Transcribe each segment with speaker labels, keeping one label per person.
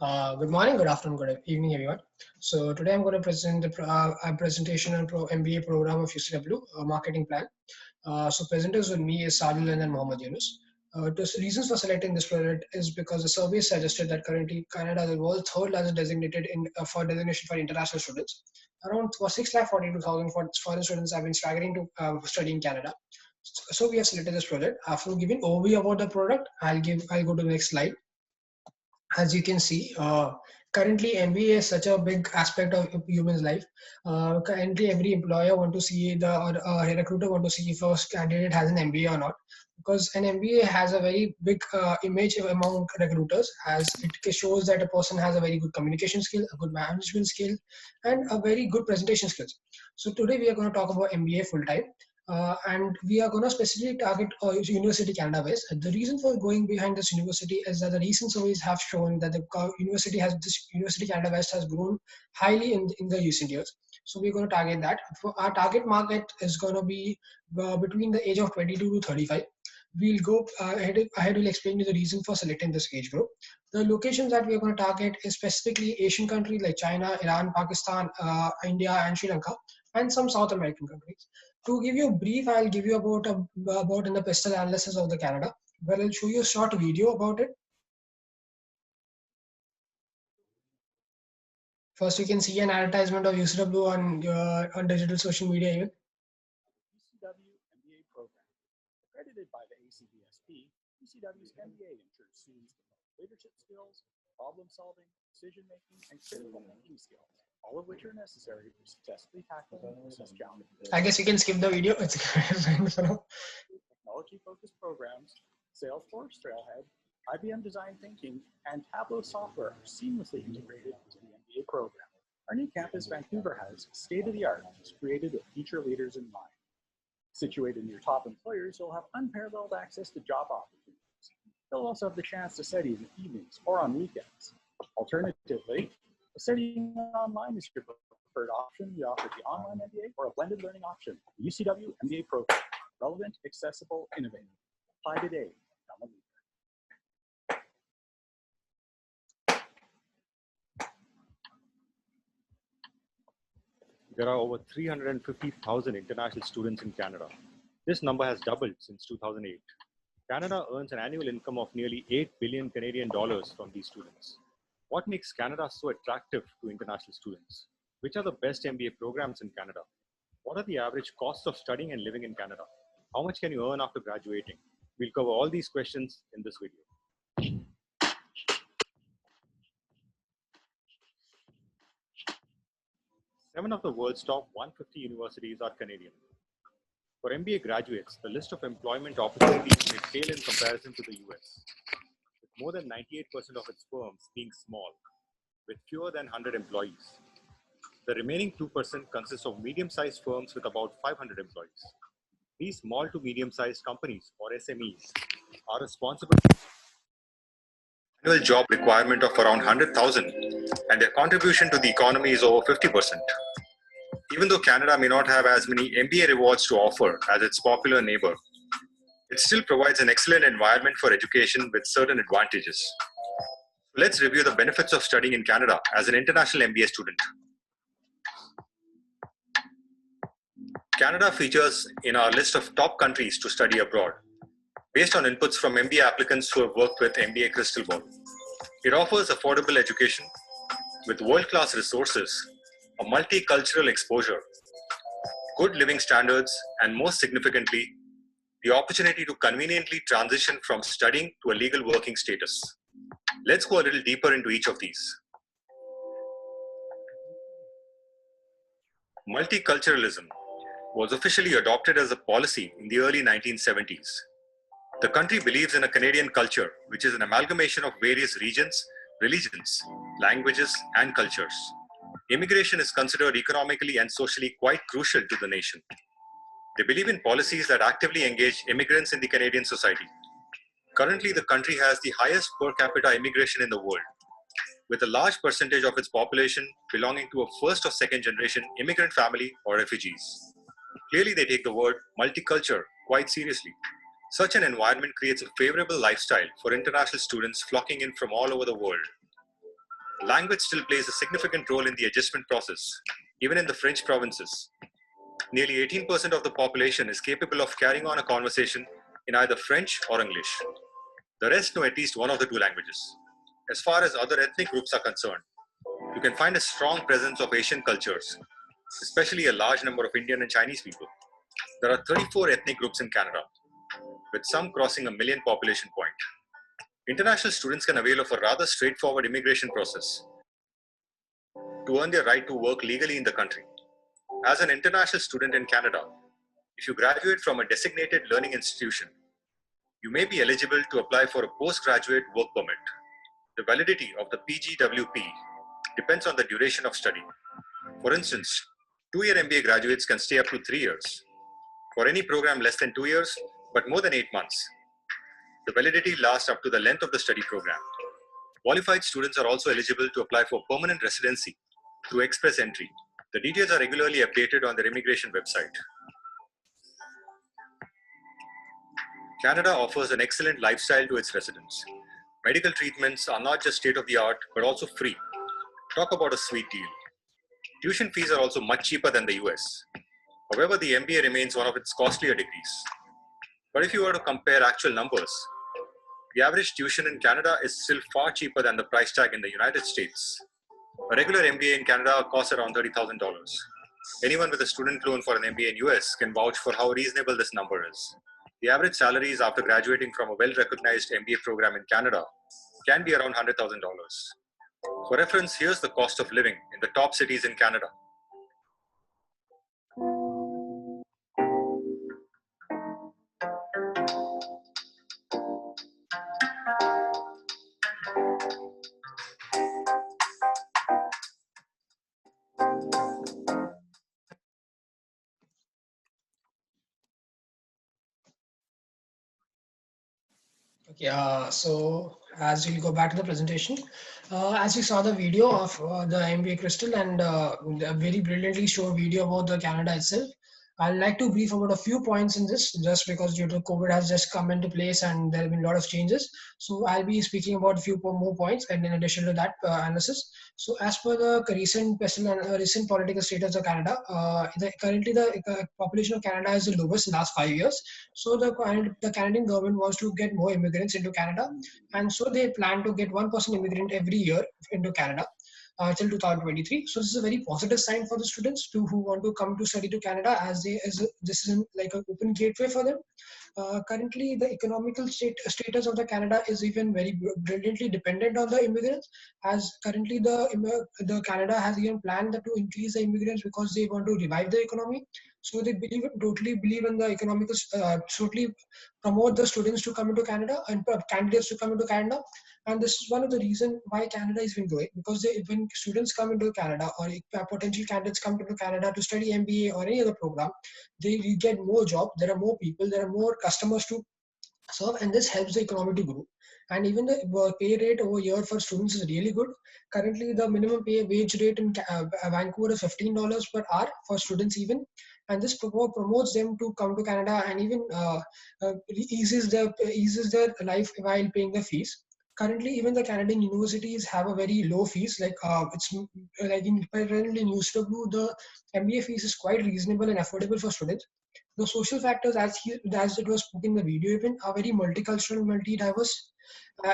Speaker 1: Good morning, good afternoon, good evening, everyone. So today I'm going to present a presentation on MBA program of UCW marketing plan. So presenters with me is Sadil and then Mohammed Yunus. The reasons for selecting this project is because the survey suggested that currently Canada is the world's third largest designated for designation for international students. Around 642,000 foreign students have been staggering to study in Canada. So we have selected this project. After giving overview about the product, I'll go to the next slide. As you can see, currently MBA is such a big aspect of human's life. Currently, every employer want to see or a recruiter want to see if a candidate has an MBA or not, because an MBA has a very big image among recruiters, as it shows that a person has a very good communication skill, a good management skill, and a very good presentation skills. So today we are going to talk about MBA full time. And we are going to specifically target University Canada West. The reason for going behind this university is that the recent surveys have shown that the University Canada West has grown highly in the recent years. So we're going to target that. For our target market is going to be between the age of 22 to 35. We'll go ahead. Will explain you the reason for selecting this age group. The locations that we're going to target is specifically Asian countries like China, Iran, Pakistan, India, and Sri Lanka, and some South American countries. To give you a brief, I'll give you about in the PESTLE analysis of the Canada, where I'll show you a short video about it. First, you can see an advertisement of UCW on digital social media even.
Speaker 2: UCW MBA program. Accredited by the ACBSP, UCW's MBA ensures students develop leadership skills, problem solving, decision making, and critical thinking skills, all of which are necessary for successfully tackling business challenges.
Speaker 1: I guess you can skip the video. It's
Speaker 2: technology-focused programs, Salesforce, Trailhead, IBM Design Thinking, and Tableau software are seamlessly integrated into the MBA program. Our new campus, Vancouver, has state-of-the-art, created with future leaders in mind. Situated near top employers, you'll have unparalleled access to job opportunities. You'll also have the chance to study in the evenings or on weekends. Alternatively, studying online is your preferred option. We offer the online MBA or a blended learning option, the UCW MBA program. Relevant, accessible, innovative. Apply today.
Speaker 3: There are over 350,000 international students in Canada. This number has doubled since 2008. Canada earns an annual income of nearly 8 billion Canadian dollars from these students. What makes Canada so attractive to international students? Which are the best MBA programs in Canada? What are the average costs of studying and living in Canada? How much can you earn after graduating? We'll cover all these questions in this video. 7 of the world's top 150 universities are Canadian. For MBA graduates, the list of employment opportunities may pale in comparison to the US, with more than 98% of its firms being small, with fewer than 100 employees. The remaining 2% consists of medium-sized firms with about 500 employees. These small to medium-sized companies, or SMEs, are responsible for an annual job requirement of around 100,000, and their contribution to the economy is over 50%. Even though Canada may not have as many MBA rewards to offer as its popular neighbor, it still provides an excellent environment for education with certain advantages. Let's review the benefits of studying in Canada as an international MBA student. Canada features in our list of top countries to study abroad, based on inputs from MBA applicants who have worked with MBA Crystal Ball. It offers affordable education with world-class resources, a multicultural exposure, good living standards, and most significantly, the opportunity to conveniently transition from studying to a legal working status. Let's go a little deeper into each of these. Multiculturalism was officially adopted as a policy in the early 1970s. The country believes in a Canadian culture, which is an amalgamation of various regions, religions, languages, and cultures. Immigration is considered economically and socially quite crucial to the nation. They believe in policies that actively engage immigrants in the Canadian society. Currently, the country has the highest per capita immigration in the world, with a large percentage of its population belonging to a first or second generation immigrant family or refugees. Clearly, they take the word multicultural quite seriously. Such an environment creates a favorable lifestyle for international students flocking in from all over the world. Language still plays a significant role in the adjustment process, even in the French provinces. Nearly 18% of the population is capable of carrying on a conversation in either French or English. The rest know at least one of the two languages. As far as other ethnic groups are concerned, you can find a strong presence of Asian cultures, especially a large number of Indian and Chinese people. There are 34 ethnic groups in Canada, with some crossing a million population point. International students can avail of a rather straightforward immigration process to earn their right to work legally in the country. As an international student in Canada, if you graduate from a designated learning institution, you may be eligible to apply for a postgraduate work permit. The validity of the PGWP depends on the duration of study. For instance, 2-year MBA graduates can stay up to 3 years. For any program less than 2 years, but more than 8 months, the validity lasts up to the length of the study program. Qualified students are also eligible to apply for permanent residency through express entry. The details are regularly updated on their immigration website. Canada offers an excellent lifestyle to its residents. Medical treatments are not just state-of-the-art, but also free. Talk about a sweet deal. Tuition fees are also much cheaper than the US. However, the MBA remains one of its costlier degrees. But if you were to compare actual numbers, the average tuition in Canada is still far cheaper than the price tag in the United States. A regular MBA in Canada costs around $30,000. Anyone with a student loan for an MBA in US can vouch for how reasonable this number is. The average salaries after graduating from a well-recognized MBA program in Canada can be around $100,000. For reference, here's the cost of living in the top cities in Canada.
Speaker 1: Okay, so as we'll go back to the presentation, as we saw the video of the MBA Crystal and a very brilliantly shown video about the Canada itself, I'd like to brief about a few points in this just because due to COVID has just come into place and there have been a lot of changes. So I'll be speaking about a few more points and in addition to that analysis. So as per the recent recent political status of Canada, currently the population of Canada is the lowest in the last 5 years. So the Canadian government wants to get more immigrants into Canada, and so they plan to get 1% immigrant every year into Canada till 2023. So this is a very positive sign for the students who want to come to study to Canada, as this is like an open gateway for them. Currently, the economical status of the Canada is even very brilliantly dependent on the immigrants. As currently the Canada has even planned to increase the immigrants because they want to revive the economy. So they totally believe in the economical, totally promote the students to come into Canada and candidates to come into Canada. And this is one of the reasons why Canada is been growing, because when students come into Canada or potential candidates come into Canada to study MBA or any other program, they get more job, there are more people, there are more customers to serve, and this helps the economy to grow. And even the pay rate over here for students is really good. Currently, the minimum wage rate in Vancouver is $15 per hour for students even, and this promotes them to come to Canada and even eases their life while paying the fees. Currently, even the Canadian universities have a very low fees. Like it's like currently in UCW, the MBA fees is quite reasonable and affordable for students. The social factors, as it was spoken in the video, even are very multicultural, multi-diverse.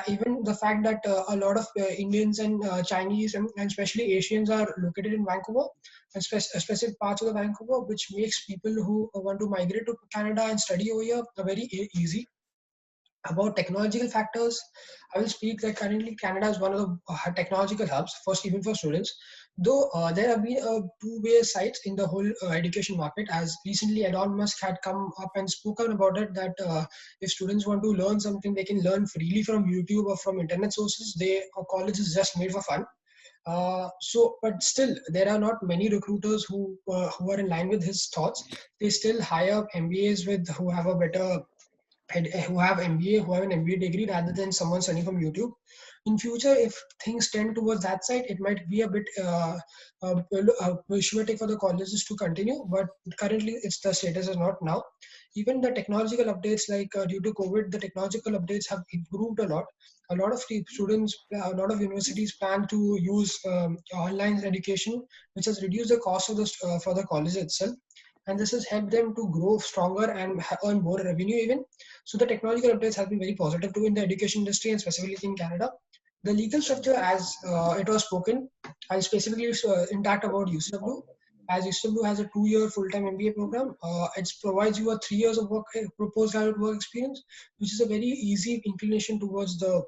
Speaker 1: Even the fact that a lot of Indians and Chinese and especially Asians are located in Vancouver, and specific parts of the Vancouver, which makes people who want to migrate to Canada and study over here very easy. About technological factors, I will speak that currently Canada is one of the technological hubs, first even for students. Though there have been two-way sides in the whole education market, as recently Elon Musk had come up and spoken about it, that if students want to learn something, they can learn freely from YouTube or from internet sources. College is just made for fun. But still, there are not many recruiters who are in line with his thoughts. They still hire MBAs who have a better who have MBA, who have an MBA degree rather than someone studying from YouTube. In future, if things tend towards that side, it might be a bit take for the colleges to continue, but currently it's the status is not now. Even the technological updates, like due to COVID, the technological updates have improved a lot. a lot of students, a lot of universities plan to use online education, which has reduced the cost of the for the college itself, and this has helped them to grow stronger and earn more revenue even. So the technological updates have been very positive too in the education industry and specifically in Canada. The legal structure, as it was spoken, I specifically intact about UCW. As UCW has a 2-year full-time MBA program, it provides you a 3 years of work, proposed graduate work experience, which is a very easy inclination towards the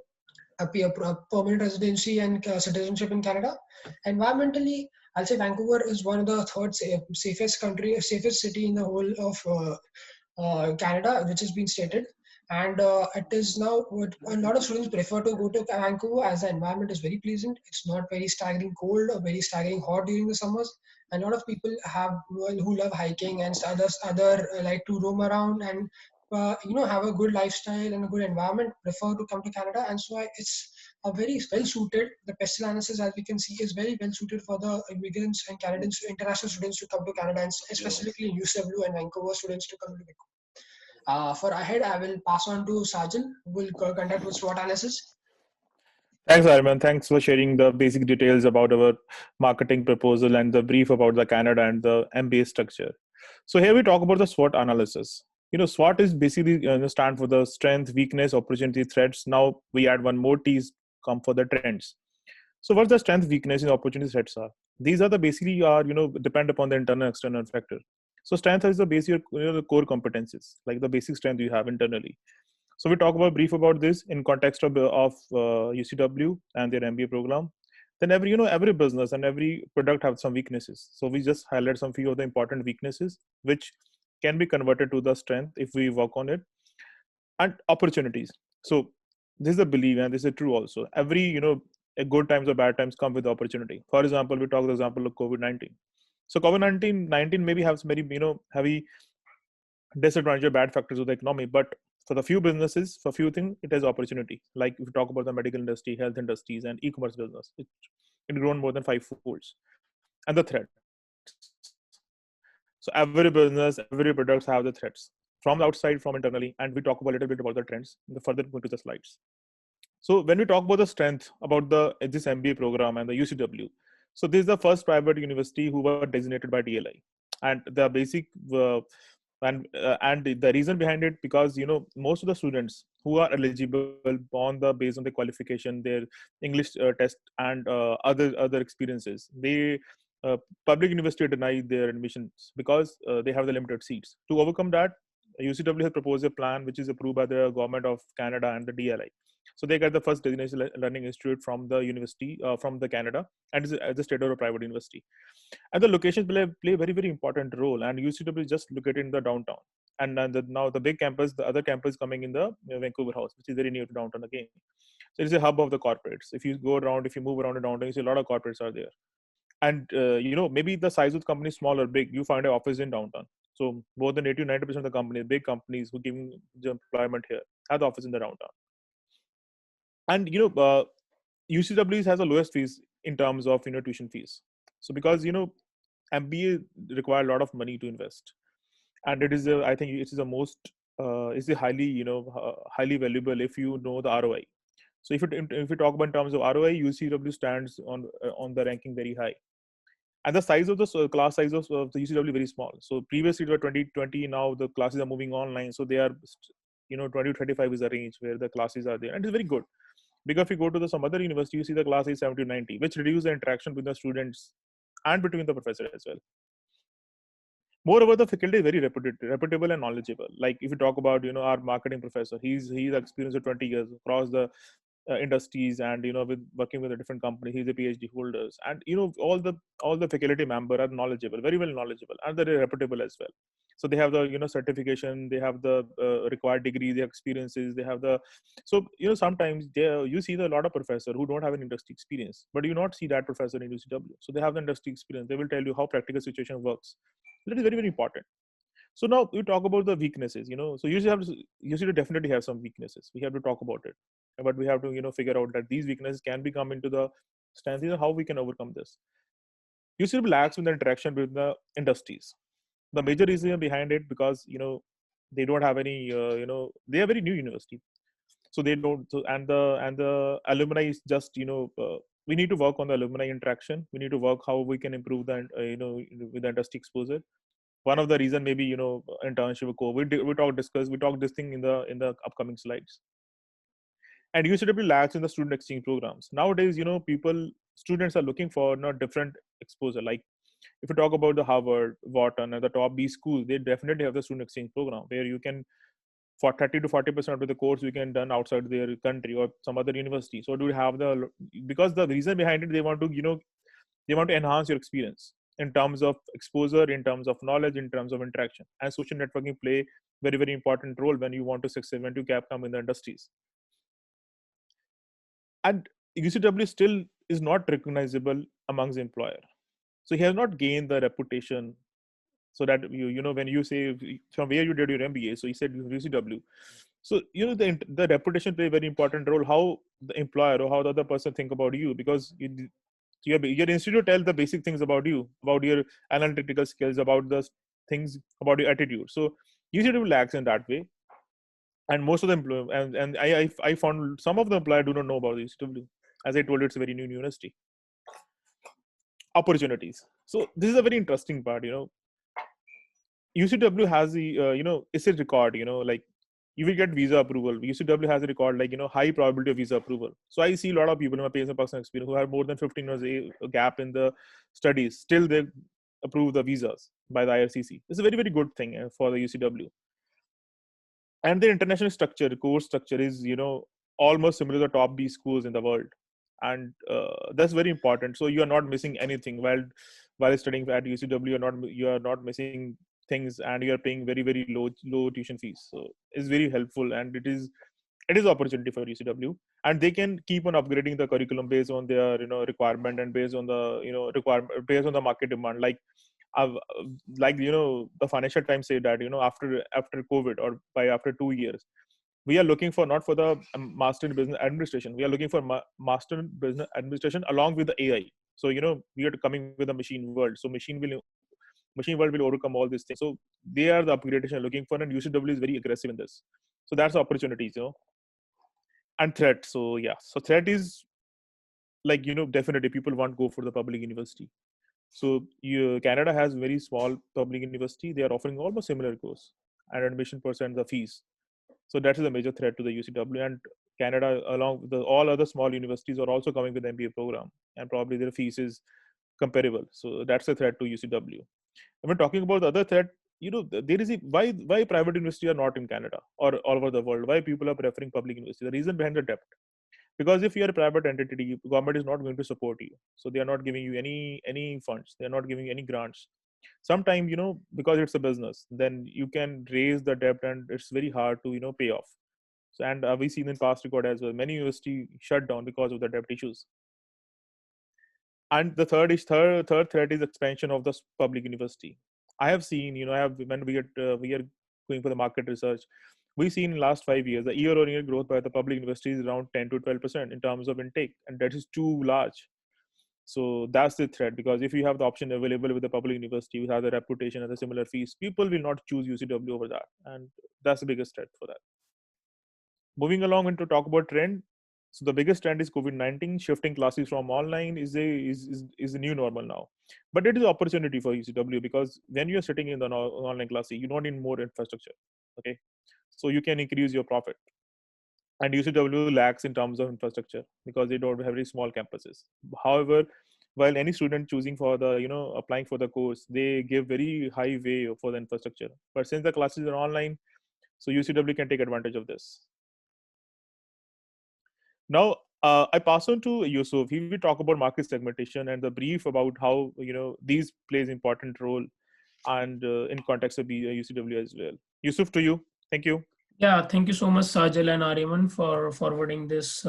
Speaker 1: permanent residency and citizenship in Canada. Environmentally, I'll say Vancouver is one of the third safest country, safest city in the whole of Canada, which has been stated. And it is now what a lot of students prefer to go to Vancouver as the environment is very pleasant. It's not very staggering cold or very staggering hot during the summers. And a lot of people have who love hiking and others other like to roam around and have a good lifestyle and a good environment prefer to come to Canada. And so it's a very well suited. The PESTLE analysis, as we can see, is very well suited for the immigrants and Canadians, international students to come to Canada, and specifically in UCW and Vancouver students to come to Vancouver. For ahead, I will pass on to Sajal, who will conduct with SWOT analysis.
Speaker 4: Thanks, Arman. Thanks for sharing the basic details about our marketing proposal and the brief about the Canada and the MBA structure. So here we talk about the SWOT analysis. SWOT is basically stand for the strength, weakness, opportunity, threats. Now we add one more T come for the trends. So what's the strength, weakness, and opportunity threats are? These are the basically are depend upon the internal and external factor. So strength is the basic the core competencies, like the basic strength you have internally. So we talk about brief about this in context of UCW and their MBA program. Then every business and every product have some weaknesses. So we just highlight some few of the important weaknesses which can be converted to the strength if we work on it. And opportunities. So this is a belief and this is true also. Every good times or bad times come with opportunity. For example, we talk the example of COVID-19. So COVID-19 maybe has very heavy disadvantage or bad factors of the economy, but for the few businesses, for few things, it has opportunity. Like if you talk about the medical industry, health industries, and e-commerce business, it grown more than 5 folds. And the threats. So every business, every products have the threats from the outside, from internally, and we talk about a little bit about the trends. The further go to the slides. So when we talk about the strength about this MBA program and the UCW, so this is the first private university who were designated by DLI, and the basic and the reason behind it because most of the students who are eligible based on the qualification, their English test and other experiences, they public university deny their admissions because they have the limited seats. To overcome that, UCW has proposed a plan which is approved by the government of Canada and the DLI. So they get the first designation learning institute from the university, from the Canada, and as a state or a private university. And the locations play a very, very important role. And UCW is just located in the downtown. And now the big campus, the other campus coming in the Vancouver House, which is very near to downtown again. So it's a hub of the corporates. If you go around, if you move around the downtown, you see a lot of corporates are there. And maybe the size of the company is small or big, you find an office in downtown. So more than 80-90% of the companies, big companies who give the employment here, have the office in the downtown. And UCW has the lowest fees in terms of tuition fees. So because MBA require a lot of money to invest, and it is I think it is the most is the highly highly valuable if you know the ROI. So if you talk about in terms of ROI, UCW stands on the ranking very high. And the size of the class size of the UCW very small. So previously it was 2020. Now the classes are moving online. So they are 20-25 is the range where the classes are there, and it's very good. Because if you go to some other university, you see the class is 70-90, which reduces the interaction with the students and between the professor as well. Moreover, the faculty is very reputable and knowledgeable. Like if you talk about our marketing professor, he's experienced for 20 years across the industries and with working with a different company. He's a PhD holders, and all the faculty member are knowledgeable, very well knowledgeable, and they're reputable as well. So they have the certification, they have the required degree, they have experiences, they have the sometimes you see a lot of professor who don't have an industry experience, but you not see that professor in UCW. So they have the industry experience. They will tell you how practical situation works. That is very, very important. So now we talk about the weaknesses. So UCW definitely have some weaknesses. We have to talk about it, but we have to figure out that these weaknesses can be come into the stance. How we can overcome this. UCW lacks in the interaction with the industries. The major reason behind it because they don't have any they are very new university. So they don't. So, and the alumni is just we need to work on the alumni interaction. We need to work how we can improve that with the industry exposure. One of the reason maybe internship co. We talk this thing in the upcoming slides. And UCW lacks in the student exchange programs nowadays. Students are looking for not different exposure. Like if you talk about the Harvard, Wharton, and the top B schools, they definitely have the student exchange program where you can, for 30 to 40% of the course you can done outside their country or some other university. So do you have because the reason behind it, they want to enhance your experience in terms of exposure, in terms of knowledge, in terms of interaction. And social networking play very, very important role when you want to succeed, when you come in the industries. And UCW still is not recognizable amongst employer. So he has not gained the reputation. So that when you say from where you did your MBA, so he said UCW. So the reputation play a very important role. How the employer or how the other person think about you, because your institute tell the basic things about you, about your analytical skills, about the things, about your attitude. So UCW lacks in that way. And most of the employees, and I found some of the employers do not know about the UCW. As I told you, it's a very new university. Opportunities. So this is a very interesting part. UCW has the it's a record. Like you will get visa approval. UCW has a record, like high probability of visa approval. So I see a lot of people in my personal experience who have more than 15 years a gap in the studies. Still they approve the visas by the IRCC. It's a very, very good thing for the UCW. And the international structure, course structure is almost similar to the top B schools in the world. And that's very important. So you are not missing anything while studying at UCW. You are not missing things, and you are paying very, very low tuition fees. So it's very helpful, and it is opportunity for UCW. And they can keep on upgrading the curriculum based on their requirement, and based on the requirement, based on the market demand. Like I've, the Financial Times say that after COVID, or by after 2 years, we are looking for not for the master in business administration. We are looking for master in business administration along with the AI. So we are coming with a machine world. So machine world will overcome all these things. So they are the upgradation looking for, and UCW is very aggressive in this. So that's opportunities. And threat. So yeah, so threat is like definitely people want to go for the public university. So Canada has very small public university. They are offering almost similar course and admission percent the fees. So that is a major threat to the UCW. And Canada, along with all other small universities, are also coming with MBA program, and probably their fees is comparable. So that's a threat to UCW. And when talking about the other threat, there is why private university are not in Canada or all over the world. Why people are preferring public university? The reason behind the debt. Because if you are a private entity, government is not going to support you. So they are not giving you any funds. They are not giving you any grants. Sometimes because it's a business, then you can raise the debt, and it's very hard to pay off. So, and we've seen in past record as well, many university shut down because of the debt issues. And the third threat is expansion of the public university. I have seen when we are going for the market research, we've seen in last 5 years the year-on-year growth by the public universities is around 10 to 12% in terms of intake, and that is too large. So that's the threat, because if you have the option available with the public university, you have the reputation and the similar fees, people will not choose UCW over that, and that's the biggest threat for that. Moving along into talk about trend. So the biggest trend is COVID-19. Shifting classes from online is the new normal now, but it is an opportunity for UCW, because when you are sitting in the online class, you don't need more infrastructure. Okay, so you can increase your profit. And UCW lacks in terms of infrastructure because they don't have very small campuses. However, while any student choosing for the applying for the course, they give very high way for the infrastructure. But since the classes are online, so UCW can take advantage of this. Now, I pass on to Yusuf. He will talk about market segmentation and the brief about how these plays important role, and in context of UCW as well. Yusuf, to you. Thank you.
Speaker 1: Yeah, thank you so much, Sajal and Ariman, for forwarding this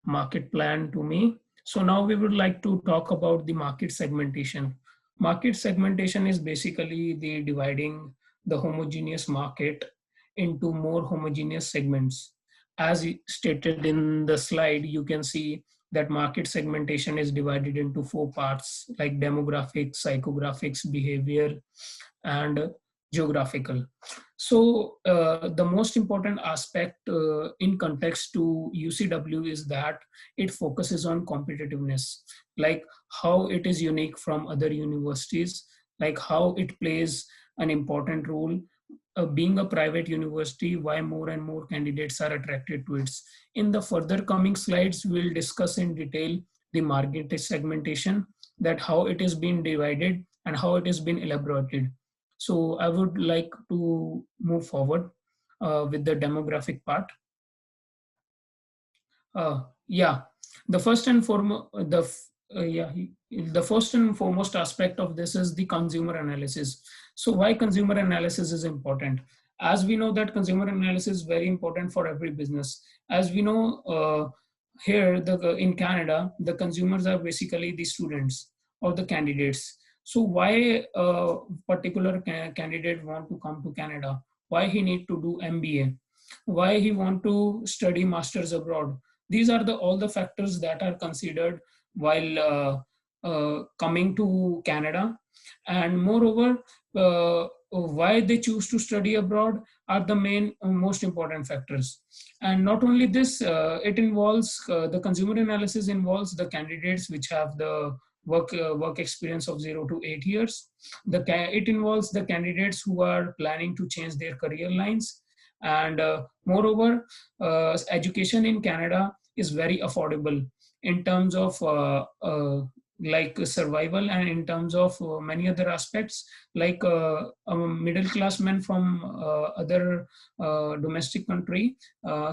Speaker 1: market plan to me. So now we would like to talk about the market segmentation. Market segmentation is basically the dividing the homogeneous market into more homogeneous segments. As stated in the slide, you can see that market segmentation is divided into 4 parts, like demographics, psychographics, behavior, and
Speaker 5: geographical. So the most important aspect in context to UCW is that it focuses on competitiveness, like how it is unique from other universities, like how it plays an important role. Being a private university, why more and more candidates are attracted to it. In the further coming slides, we'll discuss in detail the market segmentation, that how it is being divided and how it has been elaborated. So I would like to move forward with the demographic part. Yeah, the first and foremost, the first and foremost aspect of this is the consumer analysis. So why consumer analysis is important? As we know that consumer analysis is very important for every business. As we know, here in Canada, the consumers are basically the students or the candidates. So why a particular candidate want to come to Canada? Why he need to do MBA? Why he want to study masters abroad? These are all the factors that are considered while coming to Canada. And moreover, why they choose to study abroad are the main most important factors. And not only this, it involves the consumer analysis involves the candidates which have the work experience of 0 to 8 years. It involves the candidates who are planning to change their career lines. And moreover, education in Canada is very affordable in terms of like survival, and in terms of many other aspects, like a middle class man from other domestic country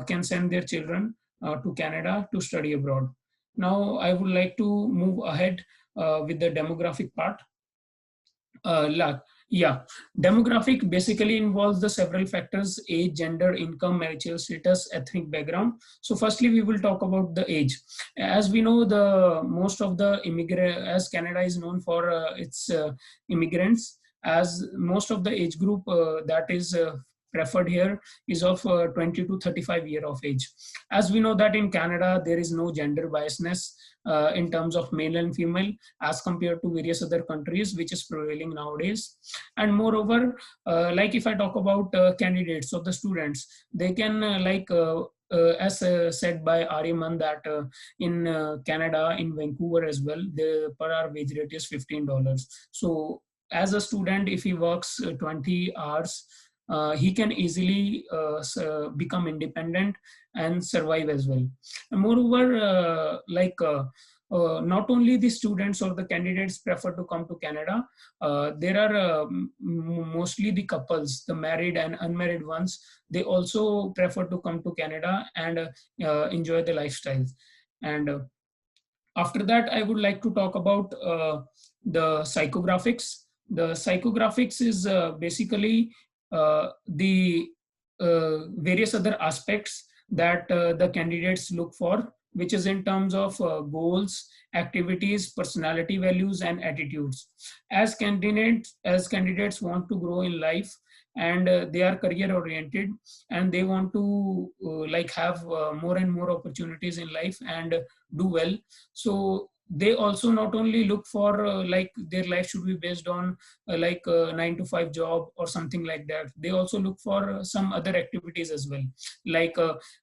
Speaker 5: can send their children to Canada to study abroad. Now I would like to move ahead with the demographic part. Yeah, demographic basically involves the several factors: age, gender, income, marital status, ethnic background. So firstly, we will talk about the age. As we know, the most of the as Canada is known for its immigrants, as most of the age group that is preferred here is of 20 to 35 year of age. As we know that in Canada, there is no gender biasness in terms of male and female as compared to various other countries, which is prevailing nowadays. And moreover, like if I talk about candidates or the students, they can as said by Ariman, that in Canada, in Vancouver as well, the per hour wage rate is $15. So as a student, if he works 20 hours, he can easily become independent and survive as well. And moreover, not only the students or the candidates prefer to come to Canada, there are mostly the couples, the married and unmarried ones, they also prefer to come to Canada and enjoy the lifestyles. And after that, I would like to talk about the psychographics. The psychographics is basically the various other aspects that the candidates look for, which is in terms of goals, activities, personality values, and attitudes. As candidates want to grow in life, and they are career oriented, and they want to have more and more opportunities in life and do well. So they also not only look for their life should be based on 9 to 5 job or something like that. They also look for some other activities as well, like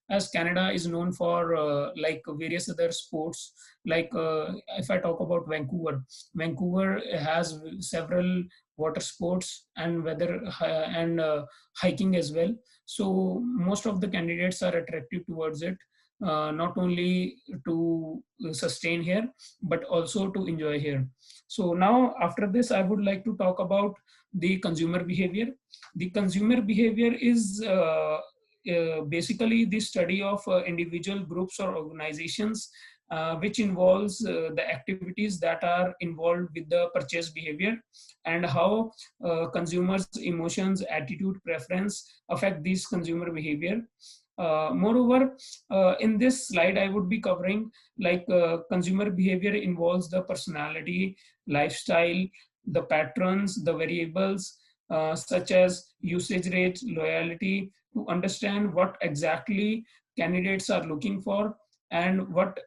Speaker 5: as Canada is known for various other sports. If I talk about Vancouver has several water sports and weather and hiking as well. So most of the candidates are attracted towards it, not only to sustain here, but also to enjoy here. So now after this, I would like to talk about the consumer behavior. The consumer behavior is basically the study of individual groups or organizations, which involves the activities that are involved with the purchase behavior, and how consumers' emotions, attitude, preference affect these consumer behavior. Moreover, in this slide, I would be covering consumer behavior involves the personality, lifestyle, the patterns, the variables such as usage rate, loyalty, to understand what exactly candidates are looking for, and what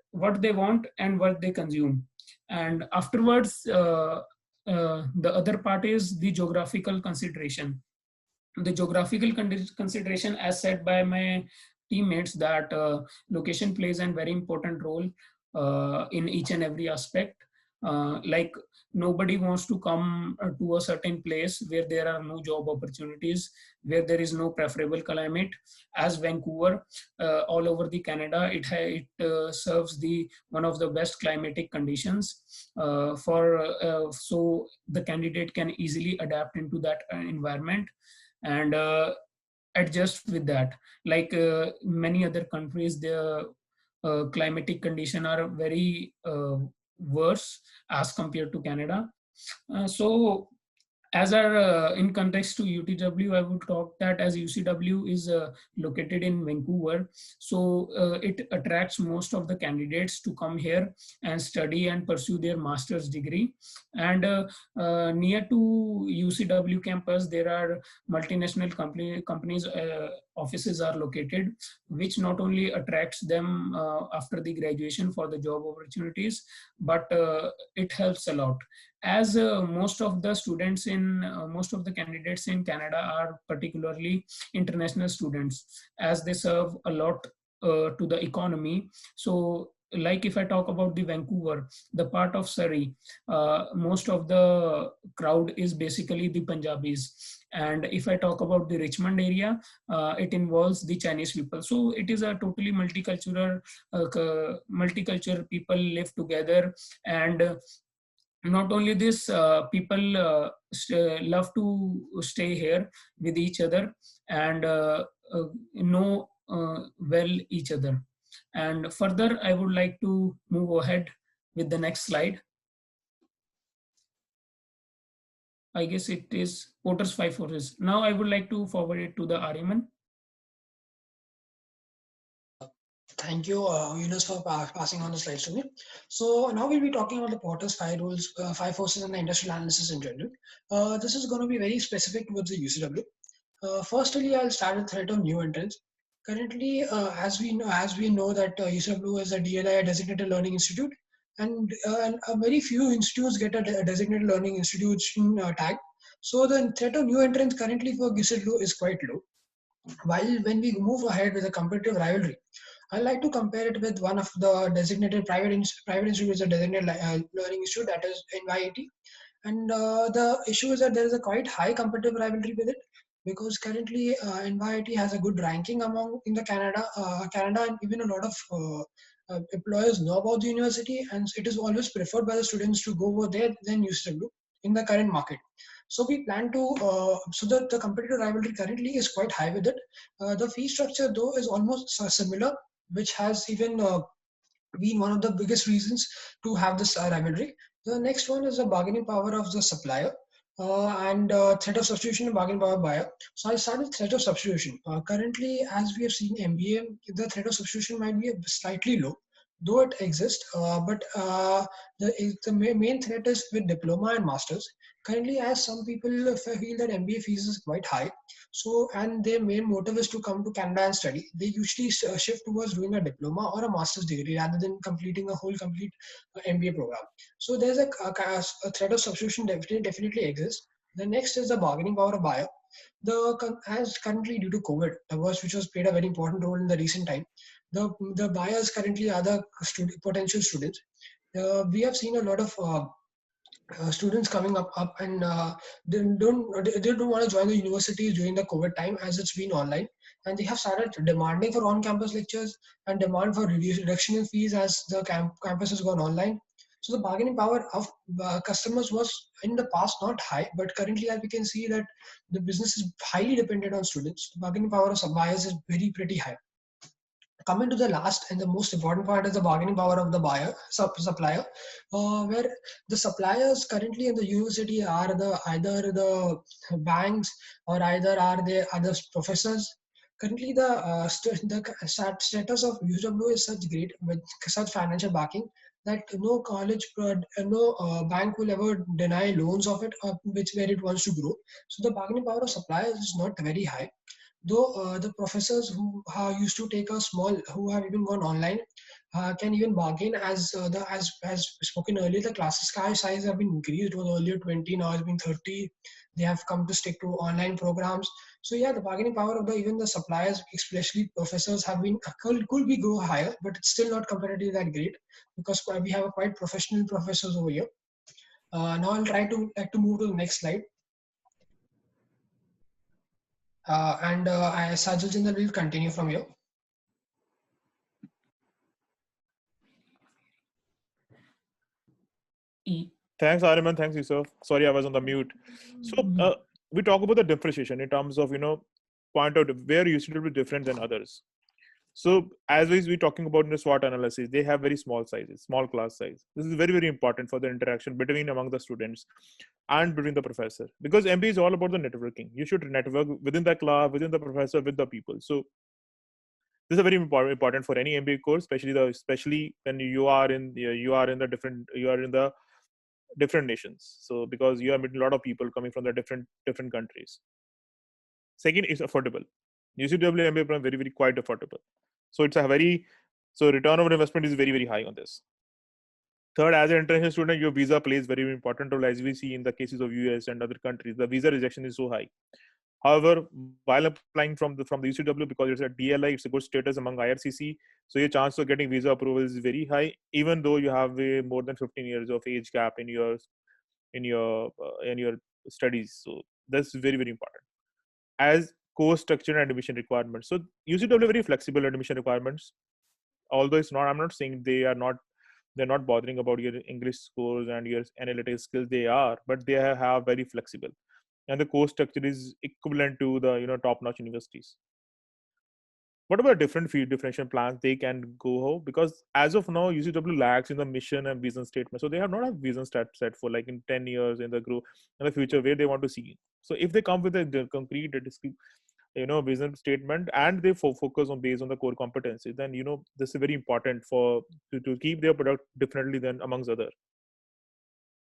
Speaker 5: they want and what they consume. And afterwards, the other part is the geographical consideration. the geographical consideration, as said by my teammates, that location plays a very important role in each and every aspect. Like, nobody wants to come to a certain place where there are no job opportunities, where there is no preferable climate. As Vancouver, all over the Canada, it serves the one of the best climatic conditions so the candidate can easily adapt into that environment and adjust with that. Like many other countries, their climatic condition are very worse as compared to Canada. So as our in context to UTW, I would talk that as UCW is located in Vancouver, so it attracts most of the candidates to come here and study and pursue their master's degree. And near to UCW campus, there are multinational companies offices are located, which not only attracts them after the graduation for the job opportunities, but it helps a lot, as most of the students in most of the candidates in Canada are particularly international students, as they serve a lot to the economy. So like if I talk about the Vancouver, the part of Surrey, most of the crowd is basically the Punjabis. And if I talk about the Richmond area, it involves the Chinese people. So it is a totally multicultural, people live together. And not only this, people love to stay here with each other and know well each other. And further, I would like to move ahead with the next slide. I guess it is Porter's 5 forces. Now I would like to forward it to the Ariman.
Speaker 1: Thank you, Yunus, for passing on the slides to me. So now we'll be talking about the Porter's 5 rules, 5 forces, and the industrial analysis in general. This is going to be very specific towards the UCW. Firstly, I'll start with threat of new entrants. Currently, as we know that UCW is a DLI, a designated learning institute, and very few institutes get a designated learning institution tag. So the threat of new entrants currently for UCW is quite low. While when we move ahead with a competitive rivalry, I like to compare it with one of the designated private institutes, a designated learning institute, that is NYIT. And the issue is that there is a quite high competitive rivalry with it, because currently NYIT has a good ranking among in the Canada, and even a lot of employers know about the university, and it is always preferred by the students to go over there than UCW in the current market. So we plan to, so the competitive rivalry currently is quite high with it. The fee structure though is almost similar, which has even been one of the biggest reasons to have this rivalry. The next one is the bargaining power of the supplier and threat of substitution and bargaining power of buyer. So I'll start with threat of substitution. Currently, as we have seen MBA, the threat of substitution might be slightly low, though it exists. But the main threat is with diploma and masters. Currently, as some people feel that MBA fees is quite high, so and their main motive is to come to Canada and study, they usually shift towards doing a diploma or a master's degree rather than completing a whole complete MBA program. So there's a threat of substitution definitely exists. The next is the bargaining power of buyer. As currently due to COVID, which was played a very important role in the recent time, the buyers currently are the potential students. We have seen a lot of students coming up and they don't want to join the universities during the COVID time, as it's been online, and they have started demanding for on-campus lectures and demand for reduction in fees as the campus has gone online. So the bargaining power of customers was in the past not high, but currently as we can see that the business is highly dependent on students. The bargaining power of buyers is pretty high. Coming to the last and the most important part is the bargaining power of the supplier, where the suppliers currently in the university are either the banks or either are they other professors. Currently, the status of UW is such great with such financial backing that no bank will ever deny loans of it, which where it wants to grow. So the bargaining power of suppliers is not very high, though the professors who used to take a small, who have even gone online, can even bargain, as spoken earlier, the classes size have been increased. It was earlier 20, now it's been 30. They have come to stick to online programs. So yeah, the bargaining power of the even the suppliers, especially professors, have been could be go higher, but it's still not comparatively that great because we have a quite professional professors over here. Now I'll try to move to the next slide, and Sajal Jindal will continue from here.
Speaker 4: Thanks, Ariman. Thanks, Yusuf. Sorry, I was on the mute. So we talk about the differentiation in terms of point out where UCW is different than others. So as we're talking about in the SWOT analysis, they have very small sizes, small class size. This is very, very important for the interaction between among the students and between the professor, because MBA is all about the networking. You should network within the class, within the professor, with the people. So this is very important for any MBA course, especially when you are in the different nations. So because you are meeting a lot of people coming from the different countries. Second is affordable. UCW MBA program very, very quite affordable. So it's a return of investment is very, very high on this. Third, as an international student, your visa plays very important role, as we see in the cases of US and other countries. The visa rejection is so high. However, while applying from the UCW, because it's a DLI, it's a good status among IRCC, so your chance of getting visa approval is very high, even though you have more than 15 years of age gap in your studies. So that's very, very important. As course structure and admission requirements. So UCW very flexible admission requirements. Although I'm not saying they're not bothering about your English scores and your analytical skills. They are, but they have very flexible, and the course structure is equivalent to the top-notch universities. What about different field differential plans they can go? Because as of now, UCW lacks in the mission and vision statement. So they have not a vision set for like in 10 years in the future where they want to see. So if they come with a concrete vision statement and they focus on based on the core competency, then this is very important to keep their product differently than amongst other.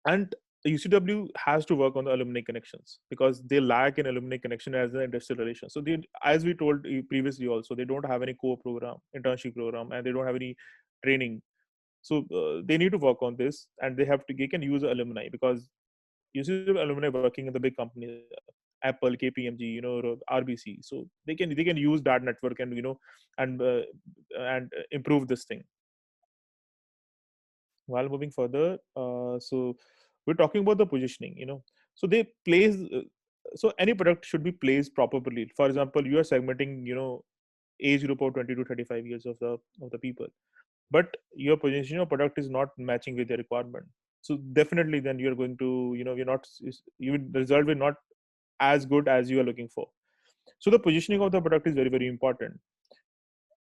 Speaker 4: And UCW has to work on the alumni connections because they lack in alumni connection as an industrial relation. So they, as we told you previously also, they don't have any core program, internship program, and they don't have any training. So they need to work on this, and they can use alumni because UCW alumni working in the big companies, Apple, KPMG, RBC. So they can use that network and and improve this thing. While moving further, so we're talking about the positioning. So they place. So any product should be placed properly. For example, you are segmenting, age group of 20 to 35 years of the people, but your position of product is not matching with their requirement. So definitely, then you're going to, the result will not as good as you are looking for. So the positioning of the product is very, very important.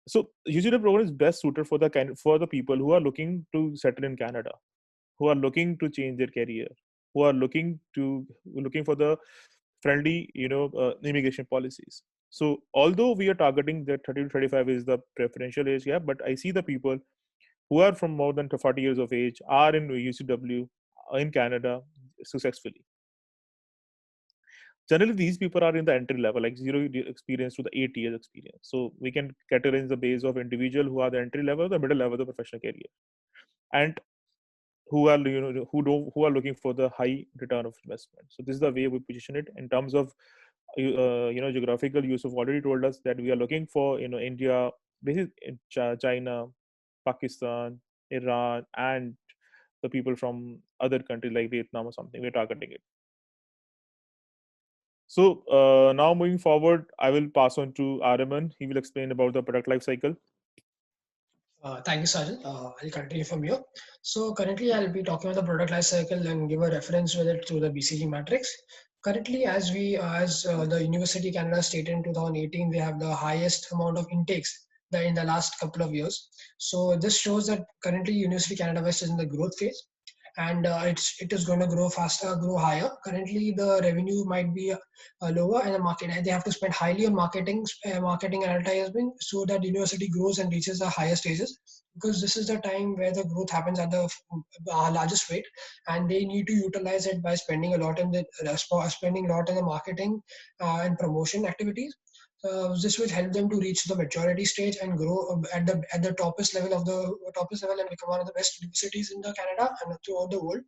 Speaker 4: So UCW program is best suited for the people who are looking to settle in Canada, who are looking to change their career, who are looking for the friendly, immigration policies. So although we are targeting that 30 to 35 is the preferential age gap, but I see the people who are from more than 40 years of age are in UCW in Canada successfully. Generally, these people are in the entry level, like 0 experience to the 8 years experience. So we can categorize the base of individual who are the entry level, the middle level, the professional career, and who are who are looking for the high return of investment. So this is the way we position it in terms of geographical use. Of already told us that we are looking for India, basically China, Pakistan, Iran, and the people from other countries like Vietnam or something. We're targeting it. So now moving forward, I will pass on to Araman. He will explain about the product life cycle.
Speaker 1: Thank you, Sajal. I'll continue from here. So currently, I'll be talking about the product life cycle and give a reference with it to the BCG matrix. Currently, as the University of Canada stated in 2018, they have the highest amount of intakes in the last couple of years. So this shows that currently University of Canada West is in the growth phase, and it is going to grow faster, grow higher. Currently, the revenue might be lower, and the market they have to spend highly on marketing and advertising so that university grows and reaches the higher stages. Because this is the time where the growth happens at the largest rate, and they need to utilize it by spending a lot in the marketing and promotion activities. This will help them to reach the maturity stage and grow at the toppest level and become one of the best universities in the Canada and throughout the world.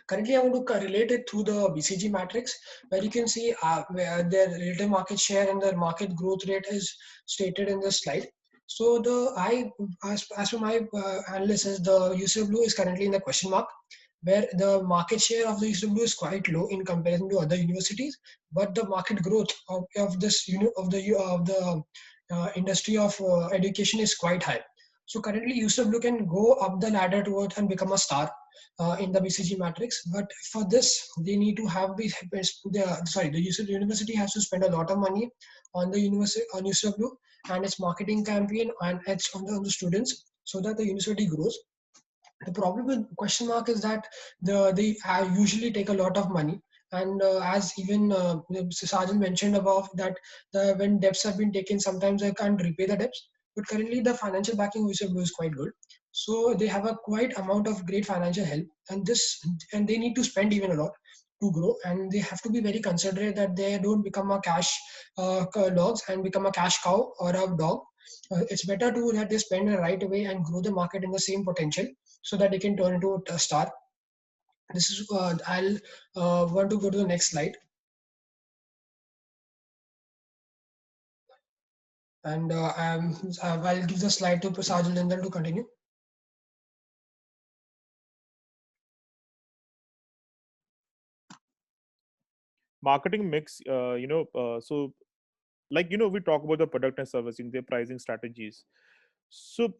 Speaker 1: Currently, I want to relate it through the BCG matrix, where you can see where their relative market share and their market growth rate is stated in this slide. So as per my analysis, the UCW is currently in the question mark, where the market share of the UCW is quite low in comparison to other universities, but the market growth of this industry of education is quite high. So currently, UCW can go up the ladder towards and become a star in the BCG matrix. But for this, they need to have the university has to spend a lot of money on the university on UCW and its marketing campaign and its on the students so that the university grows. The problem with question mark is that they usually take a lot of money, and as even Sergeant mentioned above that when debts have been taken, sometimes I can't repay the debts. But currently, the financial backing which is quite good, so they have a quite amount of great financial help, and they need to spend even a lot to grow, and they have to be very considerate that they don't become a cash dogs and become a cash cow or a dog. It's better to that they spend the right away and grow the market in the same potential so that they can turn into a star. This is I'll want to go to the next slide, and I'll give the slide to Prasad Lindal to continue.
Speaker 4: Marketing mix, so like we talk about the product and servicing, their pricing strategies. So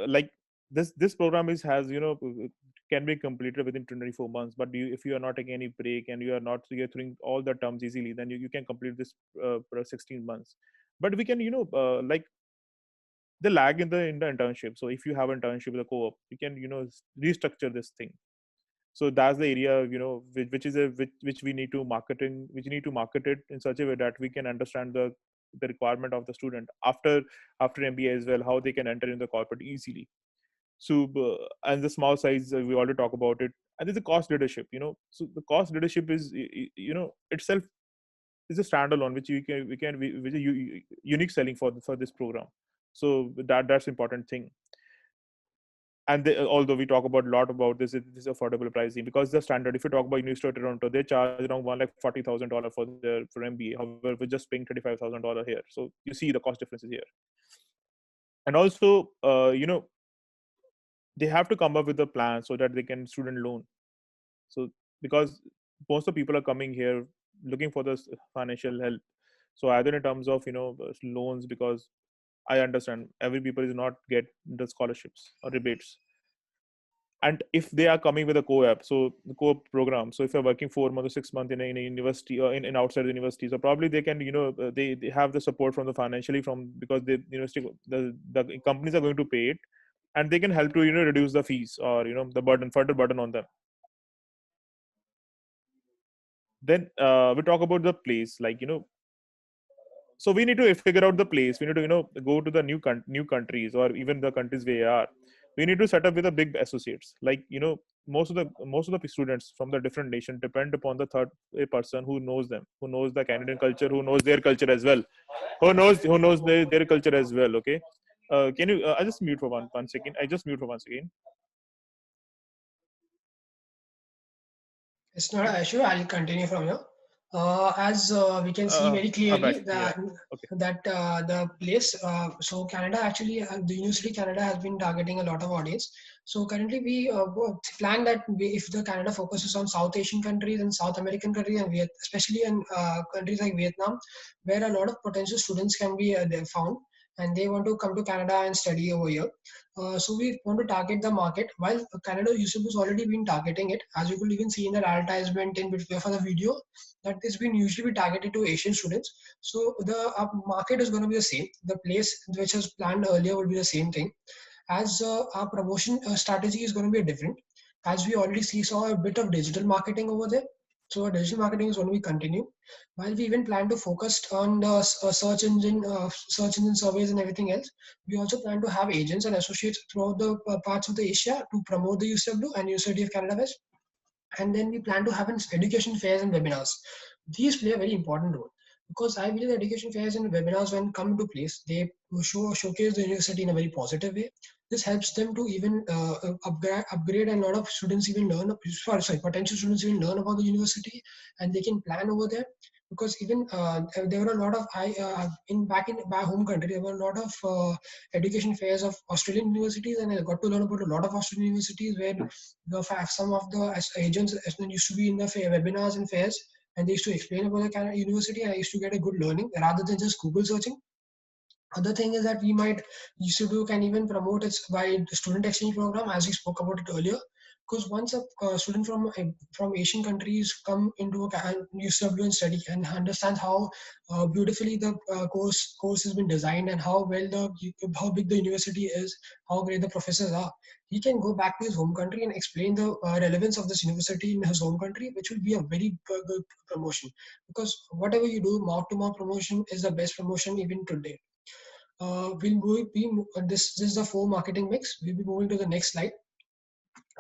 Speaker 4: like this program is has can be completed within 24 months, but if you are not taking any break and you're throwing all the terms easily, then you can complete this for 16 months. But we can like the lag in the internship. So if you have an internship with a co-op, you can restructure this thing. So that's the area which we need to market it in such a way that we can understand the requirement of the student after MBA as well, how they can enter in the corporate easily. So and the small size, we already talk about it. And there's the cost leadership. So the cost leadership is itself is a standalone which which is unique selling for this program. So that's important thing. And although we talk about a lot about this affordable pricing, because the standard, if you talk about University of Toronto, they charge around $140,000 for MBA. However, we're just paying $35,000 here. So you see the cost differences here. And also, they have to come up with a plan so that they can student loan. So because most of the people are coming here looking for this financial help. So either in terms of loans, because I understand every people is not get the scholarships or rebates. And if they are coming with a co-op, so the co-op program, so if you're working 4 months or 6 months in a university or in outside the university, so probably they can they have the support from the financially from, because the university, the companies are going to pay it, and they can help to reduce the fees or the further burden on them. Then we talk about the place, like so we need to figure out the place. We need to go to the new countries, or even the countries we are. We need to set up with the big associates, like most of the students from the different nation depend upon the third person who knows them, who knows the Canadian culture, who knows their culture as well, who knows their culture as well. Okay, can you I just mute for one second. I just mute for 1 second.
Speaker 1: It's not an issue. I'll continue from here. As we can see very
Speaker 4: I'm
Speaker 1: clearly
Speaker 4: back. Yeah. Okay.
Speaker 1: that the place, so Canada actually, the University Canada has been targeting a lot of audience. So currently we plan that if the Canada focuses on South Asian countries and South American countries, and especially in countries like Vietnam, where a lot of potential students can be found, and they want to come to Canada and study over here. So we want to target the market. While Canada UCB has already been targeting it, as you could even see in the advertisement in between for the video, that it's been usually be targeted to Asian students. So the market is going to be the same. The place which was planned earlier will be the same thing. As our promotion strategy is going to be different, as we already saw a bit of digital marketing over there. So our digital marketing is going to be continued. While we even plan to focus on the search engine surveys and everything else, we also plan to have agents and associates throughout the parts of the Asia to promote the UCW and University of Canada West. And then we plan to have an education fairs and webinars. These play a very important role, because I believe education fairs and webinars, when come into place, they showcase the university in a very positive way. This helps them to even upgrade, and a lot of students even learn. Sorry, potential students even learn about the university, and they can plan over there. Because even there were a lot of back home country, there were a lot of education fairs of Australian universities, and I got to learn about a lot of Australian universities where some of the agents used to be in the webinars and fairs, and they used to explain about the Canada university, and I used to get a good learning rather than just Google searching. Other thing is that we might UCW can even promote it by the student exchange program, as we spoke about it earlier. Because once a student from Asian countries come into a UCW and study and understand how beautifully the course has been designed, and how big the university is, how great the professors are, he can go back to his home country and explain the relevance of this university in his home country, which will be a very good promotion. Because whatever you do, mouth to mouth promotion is the best promotion even today. This is the 4 marketing mix. We'll be moving to the next slide,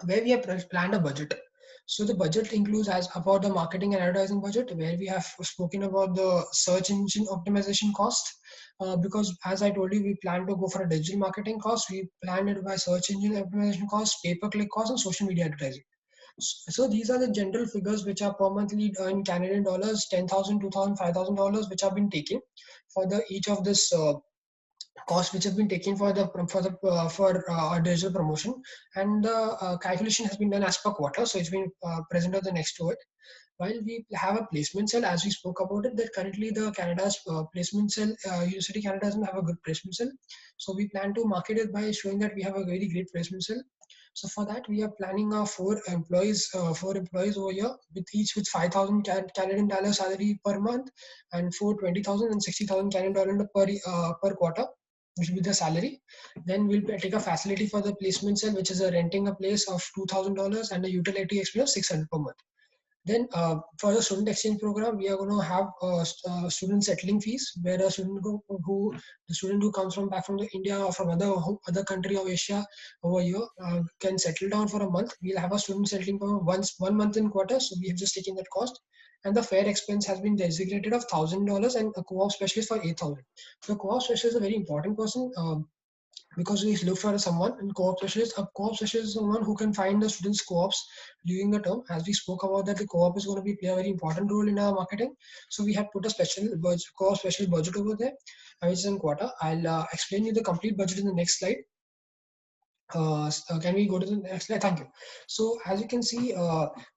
Speaker 1: where we have planned a budget. So the budget includes as about the marketing and advertising budget, where we have spoken about the search engine optimization cost. Because as I told you, we plan to go for a digital marketing cost. We plan it by search engine optimization cost, pay-per-click cost, and social media advertising. So these are the general figures which are per monthly in Canadian dollars, 10,000, 2,000, $5,000, which have been taken for the each of this cost which have been taken for digital promotion, and the calculation has been done as per quarter, so it's been presented the next to it. While we have a placement cell, as we spoke about it, that currently the Canada's placement cell, University Canada doesn't have a good placement cell, so we plan to market it by showing that we have a very great placement cell. So for that, we are planning our four employees over here, with each with 5,000 Canadian dollar salary per month, and 420,000 and 60,000 Canadian dollar per quarter, which will be the salary. Then we'll take a facility for the placement cell, which is a renting a place of $2,000 and a utility expense of 600 per month. Then for the student exchange program, we are going to have student settling fees, where the student who comes from back from the India or from other country of Asia over here can settle down for a month. We'll have a student settling for 1 month in quarter, so we have just taken that cost. And the fair expense has been designated of $1,000, and a co-op specialist for 8,000. So co-op specialist is a very important person. Because we look for someone in co-op specialist. A co-op specialist is someone who can find the students co-ops during the term. As we spoke about that, the co-op is going to play a very important role in our marketing. So we have put a special co-op special budget over there, which is in quarter. I'll explain you the complete budget in the next slide. Can we go to the next slide? Thank you. So as you can see,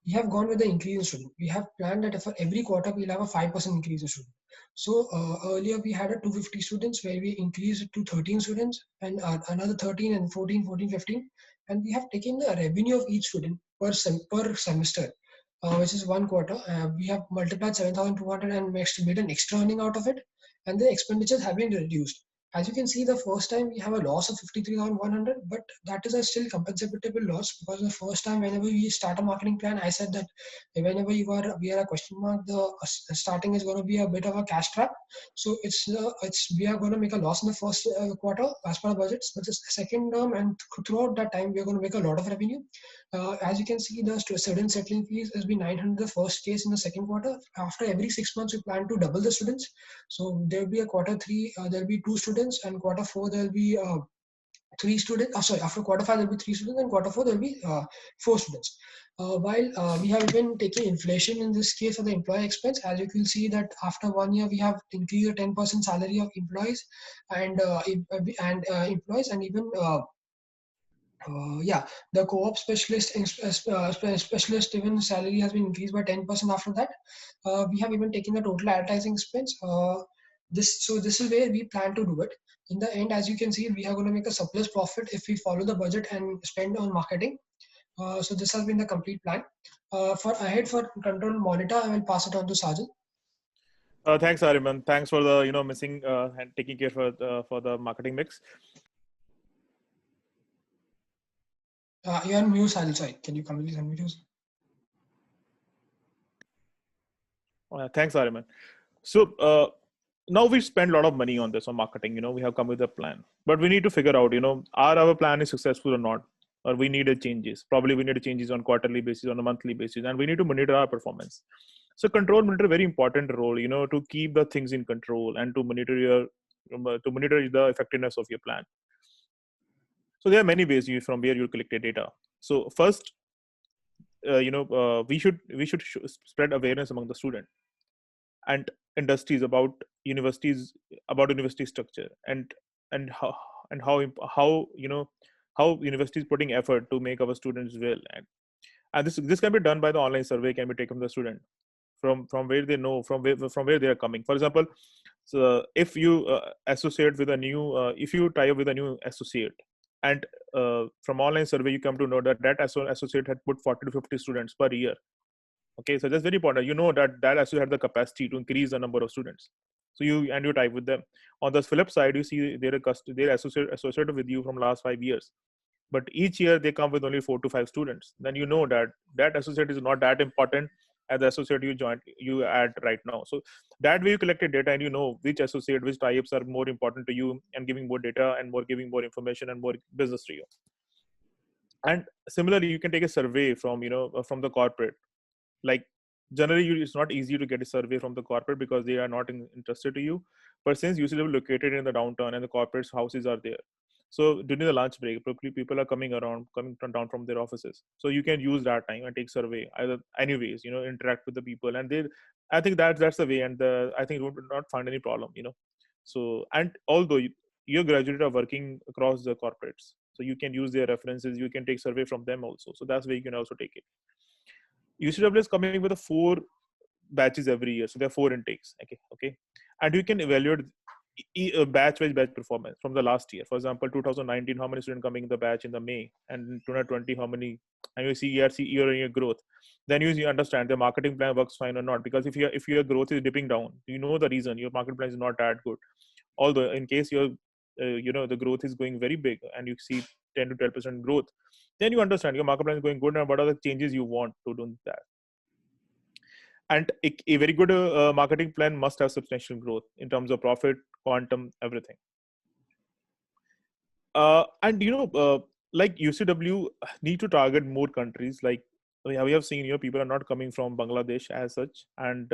Speaker 1: we have gone with the increase in student. We have planned that for every quarter we'll have a 5% increase in student. So earlier we had a 250 students, where we increased it to 13 students, and another 13 and 14, 14, 15. And we have taken the revenue of each student per semester, which is 1 quarter. We have multiplied 7,200 and made an extra earning out of it, and the expenditures have been reduced. As you can see, the first time we have a loss of 53,100, but that is a still compensable loss, because the first time whenever we start a marketing plan, I said that whenever we are a question mark, the starting is going to be a bit of a cash trap. So we are going to make a loss in the first quarter as per our budgets, but the second term and throughout that time we are going to make a lot of revenue. As you can see, the student settling fees has been 900 the first case in the second quarter. After every 6 months, we plan to double the students. So there will be a quarter 3, there will be 2 students, and quarter 4 there will be 3 students. Sorry, after quarter 5 there will be 3 students, and quarter 4 there will be 4 students. While we have even taken inflation in this case for the employee expense, as you can see that after 1 year we have increased the 10% salary of employees and employees, and even the co-op specialist even salary has been increased by 10% after that. We have even taken the total advertising expense. This is where we plan to do it. In the end, as you can see, we are going to make a surplus profit if we follow the budget and spend on marketing. So this has been the complete plan. For control monitor, I will pass it on to Sajid.
Speaker 4: Thanks, Ariman. Thanks for the missing and taking care for the marketing mix.
Speaker 1: You're on mute, Sajid. Sorry, can you please unmute yourself?
Speaker 4: Thanks, Ariman. So now we spend a lot of money on this, on marketing. We have come with a plan, but we need to figure out, are our plan is successful or not, or we need changes. Probably we need changes on quarterly basis, on a monthly basis, and we need to monitor our performance. So control monitor, very important role, to keep the things in control and to monitor the effectiveness of your plan. So there are many ways from where you collect data. So first, we should spread awareness among the student and industries about university structure, and how how universities putting effort to make our students well, and this can be done by the online survey, can be taken from the student, from where they know, from where they are coming. For example, so if you associate with a new if you tie up with a new associate, and from online survey you come to know that associate had put 40 to 50 students per year. Okay, so that's very important. You know that associate had the capacity to increase the number of students. So you type with them. On the flip side, you see they're associated with you from last 5 years, but each year they come with only 4 to 5 students. Then you know that associate is not that important as the associate you add right now. So that way you collected data, and you know which associate, which types are more important to you, and giving more data and giving more information and more business to you. And similarly, you can take a survey from from the corporate. Like generally it's not easy to get a survey from the corporate because they are not interested to you, but since UCW located in the downtown and the corporate houses are there, so during the lunch break probably people are coming down from their offices, so you can use that time and take survey either anyways, interact with the people, and I think that's the way, and I think you would not find any problem. So, and although your graduates are working across the corporates, so you can use their references, you can take survey from them also, so that's where you can also take it. UCW is coming with 4 batches every year, so there are 4 intakes. Okay, and you can evaluate batch performance from the last year. For example, 2019, how many students coming in the batch in the May, and 2020, how many, and you see year-on-year growth. Then you understand the marketing plan works fine or not. Because if your growth is dipping down, you know the reason. Your marketing plan is not that good. Although in case your the growth is going very big and you see 10 to 12% growth, then you understand your market plan is going good and what are the changes you want to do that. And a very good marketing plan must have substantial growth in terms of profit, quantum, everything. And like UCW need to target more countries. Like we have seen, people are not coming from Bangladesh as such, and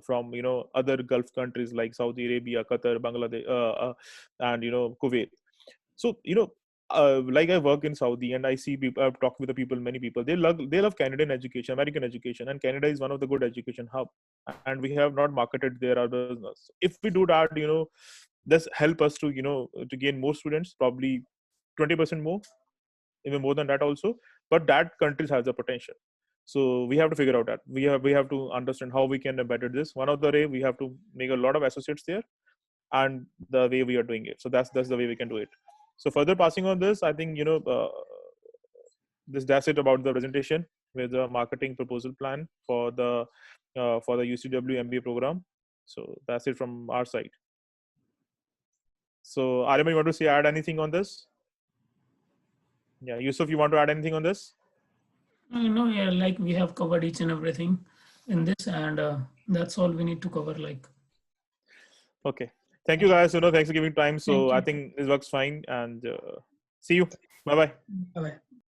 Speaker 4: from other Gulf countries like Saudi Arabia, Qatar, Bangladesh, and Kuwait. So like I work in Saudi, and I see people, I've talked with the people, many people, they love Canadian education, American education, and Canada is one of the good education hub, and we have not marketed their our business. If we do that, this help us to to gain more students, probably 20% more, even more than that also. But that countries has the potential, so we have to figure out that we have to understand how we can better this. One of the way, we have to make a lot of associates there, and the way we are doing it, so that's the way we can do it. So further passing on this, I think that's it about the presentation with the marketing proposal plan for the UCW MBA program. So that's it from our side. So Aryaman, you want to add anything on this? Yeah, Yusuf, you want to add anything on this?
Speaker 5: No, yeah, like we have covered each and everything in this, and that's all we need to cover. Like,
Speaker 4: okay, thank you guys. Thanks for giving time. So I think this works fine, and see you. Bye bye.
Speaker 1: Bye bye.